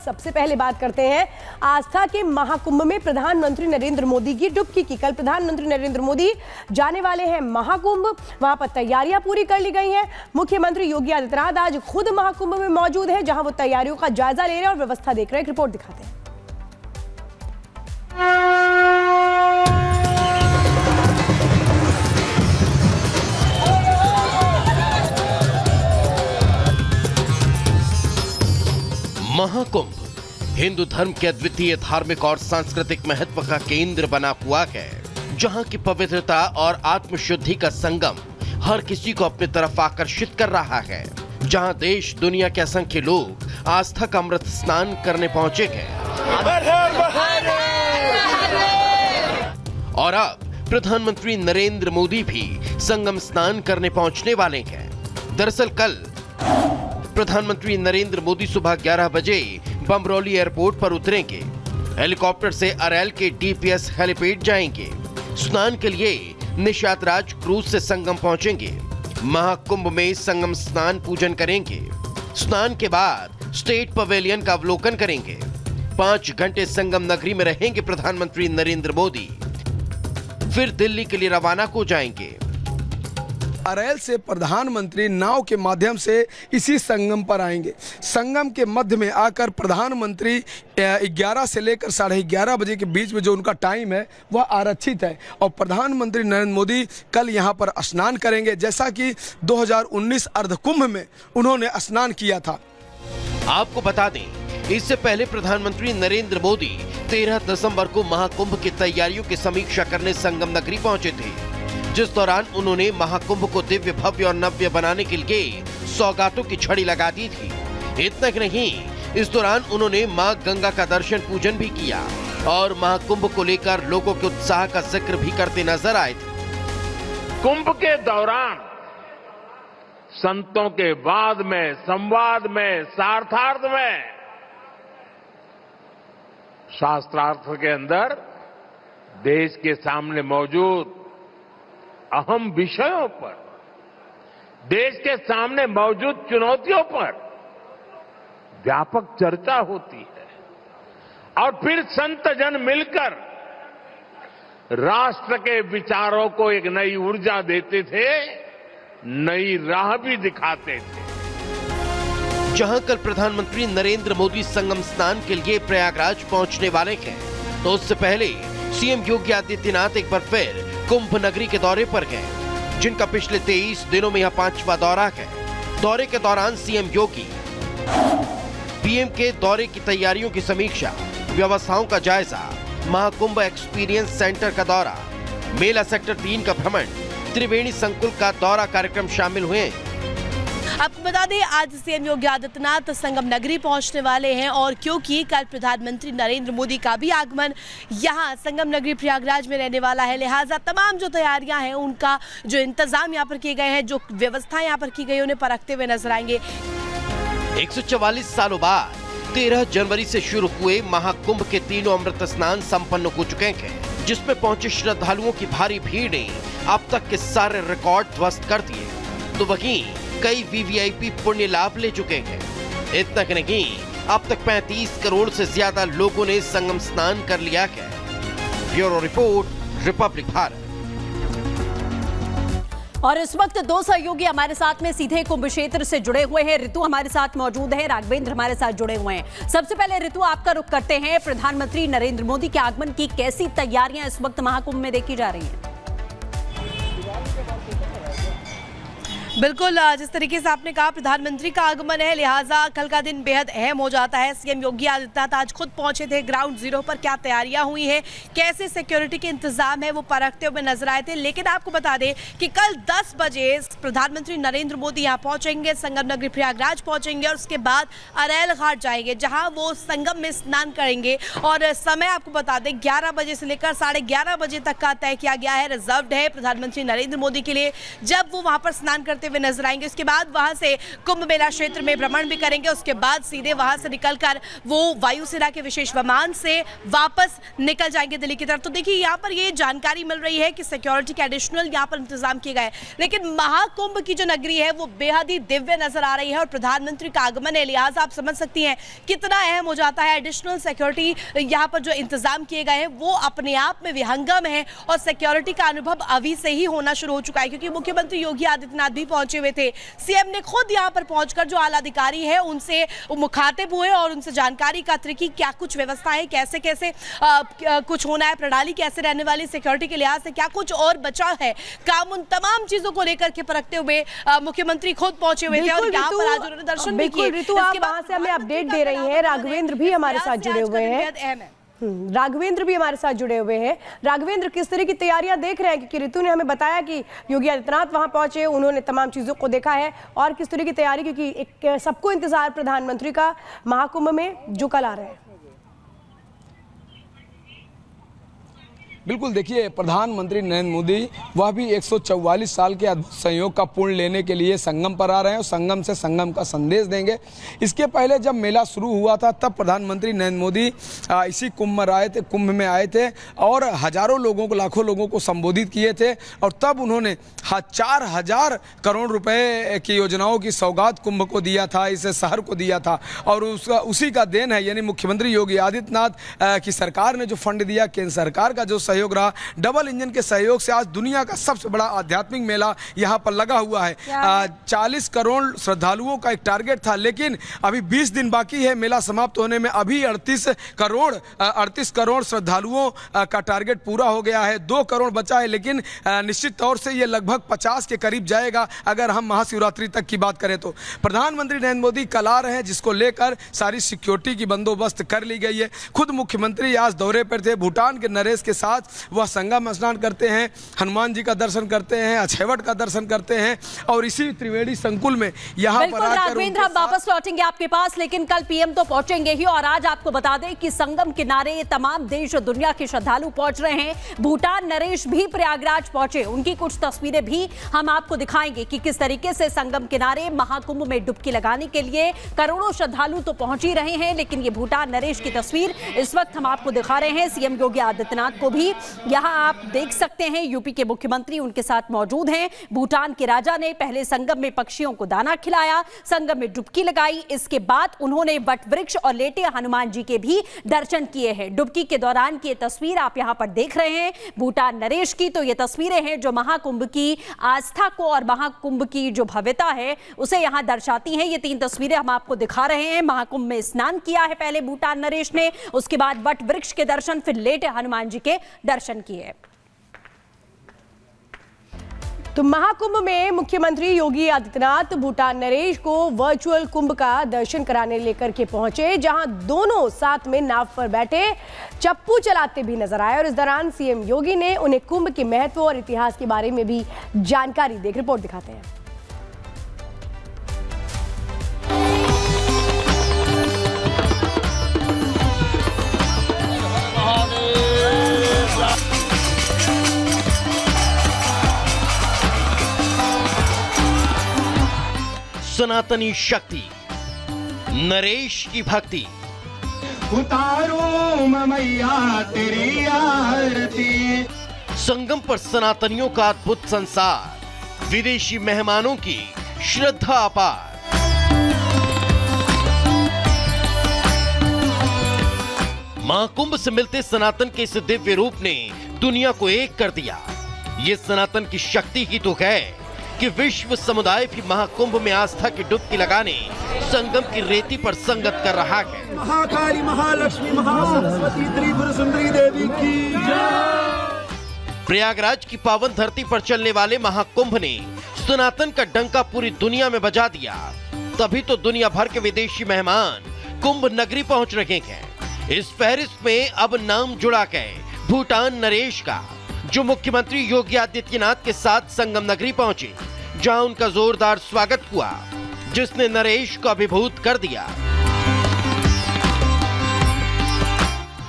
सबसे पहले बात करते हैं आस्था के महाकुंभ में प्रधानमंत्री नरेंद्र मोदी की डुबकी की। कल प्रधानमंत्री नरेंद्र मोदी जाने वाले हैं महाकुंभ, वहां पर तैयारियां पूरी कर ली गई हैं। मुख्यमंत्री योगी आदित्यनाथ आज खुद महाकुंभ में मौजूद है, जहां वो तैयारियों का जायजा ले रहे हैं और व्यवस्था देख रहे हैं। एक रिपोर्ट दिखाते हैं। महाकुंभ हिंदू धर्म के अद्वितीय धार्मिक और सांस्कृतिक महत्व का केंद्र बना हुआ है, जहां की पवित्रता और आत्मशुद्धि का संगम हर किसी को अपनी तरफ आकर्षित कर रहा है। जहां देश दुनिया के असंख्य लोग आस्था का अमृत स्नान करने पहुंचे हैं और अब प्रधानमंत्री नरेंद्र मोदी भी संगम स्नान करने पहुंचने वाले हैं। दरअसल कल प्रधानमंत्री नरेंद्र मोदी सुबह 11 बजे बमरौली एयरपोर्ट पर उतरेंगे। हेलीकॉप्टर से अरैल के डीपीएस हेलीपैड जाएंगे। स्नान के लिए निशात राज क्रूज से संगम पहुंचेंगे। महाकुंभ में संगम स्नान पूजन करेंगे। स्नान के बाद स्टेट पवेलियन का अवलोकन करेंगे। 5 घंटे संगम नगरी में रहेंगे प्रधानमंत्री नरेंद्र मोदी। फिर दिल्ली के लिए रवाना हो जाएंगे। अरैल से प्रधानमंत्री नाव के माध्यम से इसी संगम पर आएंगे। संगम के मध्य में आकर प्रधानमंत्री 11 से लेकर 11:30 बजे के बीच में जो उनका टाइम है वह आरक्षित है और प्रधानमंत्री नरेंद्र मोदी कल यहां पर स्नान करेंगे, जैसा कि 2019 अर्धकुंभ में उन्होंने स्नान किया था। आपको बता दें, इससे पहले प्रधानमंत्री नरेंद्र मोदी 13 दिसंबर को महाकुंभ की तैयारियों की समीक्षा करने संगम नगरी पहुंचे थे, जिस दौरान उन्होंने महाकुंभ को दिव्य भव्य और नव्य बनाने के लिए सौगातों की छड़ी लगा दी थी। इतना ही नहीं, इस दौरान उन्होंने मां गंगा का दर्शन पूजन भी किया और महाकुंभ को लेकर लोगों के उत्साह का जिक्र भी करते नजर आए थे। कुंभ के दौरान संतों के वाद में, संवाद में, शास्त्रार्थ में, शास्त्रार्थ के अंदर देश के सामने मौजूद अहम विषयों पर, देश के सामने मौजूद चुनौतियों पर व्यापक चर्चा होती है और फिर संत जन मिलकर राष्ट्र के विचारों को एक नई ऊर्जा देते थे, नई राह भी दिखाते थे। जहां कल प्रधानमंत्री नरेंद्र मोदी संगम स्नान के लिए प्रयागराज पहुंचने वाले हैं, तो उससे पहले सीएम योगी आदित्यनाथ एक बार फिर कुंभ नगरी के दौरे पर गए, जिनका पिछले 23 दिनों में यह 5वां दौरा है। दौरे के दौरान सीएम योगी पीएम के दौरे की तैयारियों की समीक्षा, व्यवस्थाओं का जायजा, महाकुंभ एक्सपीरियंस सेंटर का दौरा, मेला सेक्टर 3 का भ्रमण, त्रिवेणी संकुल का दौरा कार्यक्रम शामिल हुए। आपको बता दें, आज सीएम योगी आदित्यनाथ संगम नगरी पहुंचने वाले हैं और क्योंकि कल प्रधानमंत्री नरेंद्र मोदी का भी आगमन यहां संगम नगरी प्रयागराज में रहने वाला है, लिहाजा तमाम जो तैयारियां हैं, उनका जो इंतजाम यहां पर किए गए हैं, जो व्यवस्था यहां पर की गई, उन्हें परखते हुए नजर आएंगे। 144 सालों बाद 13 जनवरी से शुरू हुए महाकुंभ के तीनों अमृत स्नान संपन्न हो चुके हैं, जिसमें पहुंचे श्रद्धालुओं की भारी भीड़ ने अब तक के सारे रिकॉर्ड ध्वस्त कर दिए। तो वहीं कई वीवीआईपी पुण्य लाभ ले चुके हैं। इतना ही नहीं, अब तक 35 करोड़ से ज्यादा लोगों ने संगम स्नान कर लिया है। Bureau report, Republic Bharat. और इस वक्त 2 सहयोगी हमारे साथ में सीधे कुंभ क्षेत्र से जुड़े हुए हैं। ऋतु हमारे साथ मौजूद है, राघवेंद्र हमारे साथ जुड़े हुए हैं। सबसे पहले ऋतु, आपका रुख करते हैं। प्रधानमंत्री नरेंद्र मोदी के आगमन की कैसी तैयारियां इस वक्त महाकुंभ में देखी जा रही हैं? बिल्कुल, जिस तरीके से आपने कहा प्रधानमंत्री का आगमन है, लिहाजा कल का दिन बेहद अहम हो जाता है। सीएम योगी आदित्यनाथ आज खुद पहुंचे थे ग्राउंड जीरो पर। क्या तैयारियां हुई हैं, कैसे सिक्योरिटी के इंतजाम है, वो परखते हुए नजर आए थे। लेकिन आपको बता दें कि कल 10 बजे प्रधानमंत्री नरेंद्र मोदी यहाँ पहुंचेंगे, संगम नगरी प्रयागराज पहुंचेंगे और उसके बाद अरैल घाट जाएंगे, जहाँ वो संगम में स्नान करेंगे। और समय आपको बता दें 11 बजे से लेकर 11:30 बजे तक का तय किया गया है, रिजर्व्ड है प्रधानमंत्री नरेंद्र मोदी के लिए। जब वो वहाँ पर स्नान करते करते हुए नजर आएंगे। उसके बाद वहां से कुंभ मेला क्षेत्र में भ्रमण भी करेंगे। उसके बाद सीधे वहां से निकलकर वो वायुसेना के विशेष विमान से वापस निकल जाएंगे दिल्ली की तरफ। तो देखिए यहाँ पर ये जानकारी मिल रही है कि सिक्योरिटी के एडिशनल यहाँ पर इंतजाम किए गए, लेकिन महाकुंभ की जो नगरी है वो बेहद ही दिव्य नजर आ रही है और प्रधानमंत्री का आगमन है, लिहाजा आप समझ सकती हैं कितना अहम हो जाता है। एडिशनल सिक्योरिटी यहाँ पर जो इंतजाम किए गए हैं वो अपने आप में विहंगम है और सिक्योरिटी का अनुभव अभी से ही होना शुरू हो चुका है, क्योंकि मुख्यमंत्री योगी आदित्यनाथ भी पहुंचे हुए थे। सीएम ने खुद यहाँ पर पहुंचकर जो आला अधिकारी है उनसे मुखातिब हुए और उनसे जानकारी एकत्र की, क्या कुछ व्यवस्था है, कैसे कैसे कुछ होना है, प्रणाली कैसे रहने वाली, सिक्योरिटी के लिहाज से क्या कुछ और बचा है काम, उन तमाम चीजों को लेकर के परखते हुए मुख्यमंत्री खुद पहुंचे हुए थे और यहाँ पर आज उन्होंने दर्शन भी किए। ऋतु, आप वहां से हमें अपडेट दे रही हैं। राघवेंद्र भी हमारे साथ जुड़े हुए हैं। राघवेंद्र भी हमारे साथ जुड़े हुए हैं। राघवेंद्र, किस तरह की तैयारियां देख रहे हैं, क्योंकि ऋतु ने हमें बताया कि योगी आदित्यनाथ वहां पहुंचे, उन्होंने तमाम चीजों को देखा है, और किस तरह की तैयारी, क्योंकि एक सबको इंतजार प्रधानमंत्री का महाकुंभ में जो कल आ रहे हैं। बिल्कुल, देखिए प्रधानमंत्री नरेंद्र मोदी वह भी 144 साल के अद्भुत संयोग का पुण्य लेने के लिए संगम पर आ रहे हैं और संगम से संगम का संदेश देंगे। इसके पहले जब मेला शुरू हुआ था तब प्रधानमंत्री नरेंद्र मोदी इसी कुंभ में आए थे और हजारों लोगों को, लाखों लोगों को संबोधित किए थे और तब उन्होंने 4,000 करोड़ रुपए की योजनाओं की सौगात कुंभ को दिया था, इस शहर को दिया था और उसी का देन है, यानी मुख्यमंत्री योगी आदित्यनाथ की सरकार ने जो फंड दिया, केंद्र सरकार का जो सहयोग रहा, डबल इंजन के सहयोग से आज दुनिया का सबसे बड़ा आध्यात्मिक मेला यहाँ पर लगा हुआ है। 40 करोड़ श्रद्धालुओं का एक टारगेट था, लेकिन अभी 20 दिन बाकी है मेला समाप्त होने में। अभी 38 करोड़ श्रद्धालुओं का टारगेट पूरा हो गया है, 2 करोड़ बचा है, लेकिन निश्चित तौर से ये लगभग 50 के करीब जाएगा अगर हम महाशिवरात्रि तक की बात करें तो। प्रधानमंत्री नरेंद्र मोदी कल आ रहे हैं, जिसको लेकर सारी सिक्योरिटी की बंदोबस्त कर ली गई है। खुद मुख्यमंत्री आज दौरे पर थे, भूटान के नरेश के साथ वह संगम स्नान करते हैं, हनुमान जी का दर्शन करते हैं, अछेवट का दर्शन करते हैं और इसी त्रिवेणी संकुल में यहाँ पर आकर राघवेंद्र, हम वापस लौटेंगे आपके पास, लेकिन कल पीएम तो पहुंचेंगे ही और आज आपको बता दें कि संगम किनारे तमाम देश और दुनिया के श्रद्धालु पहुंच रहे हैं। भूटान नरेश भी प्रयागराज पहुंचे, उनकी कुछ तस्वीरें भी हम आपको दिखाएंगे कि किस तरीके से संगम किनारे महाकुंभ में डुबकी लगाने के लिए करोड़ों श्रद्धालु तो पहुंच ही रहे हैं, लेकिन ये भूटान नरेश की तस्वीर इस वक्त हम आपको दिखा रहे हैं। सीएम योगी आदित्यनाथ को भी यहां आप देख सकते हैं, यूपी के मुख्यमंत्री उनके साथ मौजूद हैं। भूटान के राजा ने पहले संगम में पक्षियों को दाना खिलाया, संगम में डुबकी लगाई, इसके बाद उन्होंने वट वृक्ष और लेटे हनुमान जी के भी दर्शन किए हैं। डुबकी के दौरान की ये तस्वीर आप यहां पर देख रहे हैं भूटान नरेश की। तो ये तस्वीरें हैं जो महाकुंभ की आस्था को और महाकुंभ की जो भव्यता है उसे यहां दर्शाती हैं। ये 3 तस्वीरें हम आपको दिखा रहे हैं। महाकुंभ में स्नान किया है पहले भूटान नरेश ने, उसके बाद वट वृक्ष के दर्शन, फिर लेटे हनुमान जी के दर्शन किए। तो महाकुंभ में मुख्यमंत्री योगी आदित्यनाथ भूटान नरेश को वर्चुअल कुंभ का दर्शन कराने लेकर के पहुंचे, जहां दोनों साथ में नाव पर बैठे चप्पू चलाते भी नजर आए और इस दौरान सीएम योगी ने उन्हें कुंभ के महत्व और इतिहास के बारे में भी जानकारी दी। रिपोर्ट दिखाते हैं। सनातनी शक्ति, नरेश की भक्ति, उतारो मैया तेरी आरती। संगम पर सनातनियों का अद्भुत संसार, विदेशी मेहमानों की श्रद्धा अपार। महाकुंभ से मिलते सनातन के इस दिव्य रूप ने दुनिया को एक कर दिया। ये सनातन की शक्ति ही तो है कि विश्व समुदाय भी महाकुंभ में आस्था की डुबकी लगाने संगम की रेती पर संगत कर रहा है। महाकाली, महालक्ष्मी, महासरस्वती, त्रिपुर सुंदरी देवी की जय। प्रयागराज की पावन धरती पर चलने वाले महाकुंभ ने सनातन का डंका पूरी दुनिया में बजा दिया। तभी तो दुनिया भर के विदेशी मेहमान कुंभ नगरी पहुंच रहे हैं। इस फहरिस्त में अब नाम जुड़ा है भूटान नरेश का, जो मुख्यमंत्री योगी आदित्यनाथ के साथ संगम नगरी पहुंचे, जहां उनका जोरदार स्वागत हुआ, जिसने नरेश को अभिभूत कर दिया।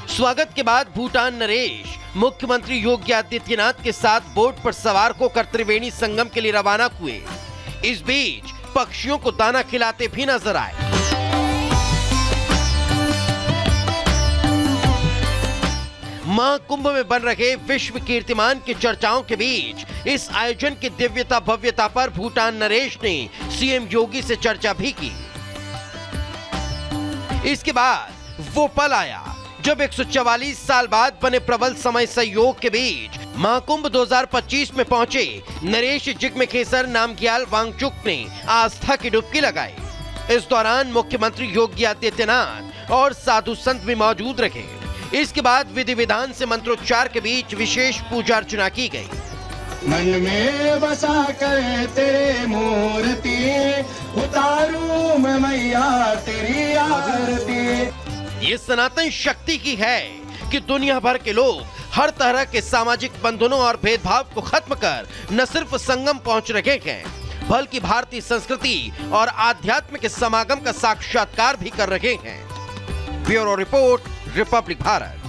स्वागत के बाद भूटान नरेश मुख्यमंत्री योगी आदित्यनाथ के साथ बोट पर सवार होकर त्रिवेणी संगम के लिए रवाना हुए। इस बीच पक्षियों को दाना खिलाते भी नजर आए। महाकुंभ में बन रहे विश्व कीर्तिमान की चर्चाओं के बीच इस आयोजन की दिव्यता भव्यता पर भूटान नरेश ने सीएम योगी से चर्चा भी की। इसके बाद वो पल आया जब 144 साल बाद बने प्रबल समय सहयोग के बीच महाकुंभ 2025 में पहुंचे नरेश जिग्मे-खेसर नामग्याल वांगचुक ने आस्था की डुबकी लगाई। इस दौरान मुख्यमंत्री योगी आदित्यनाथ और साधु संत भी मौजूद रहे। इसके बाद विधि विधान से मंत्रोच्चार के बीच विशेष पूजा अर्चना की गई। मन में बसा कर तेरे मूर्ति उतारूं मैं मैया तेरी आरती। ये सनातन शक्ति की है कि दुनिया भर के लोग हर तरह के सामाजिक बंधनों और भेदभाव को खत्म कर न सिर्फ संगम पहुंच रहे हैं बल्कि भारतीय संस्कृति और आध्यात्म के समागम का साक्षात्कार भी कर रहे हैं। Bureau report, Republic Bharat.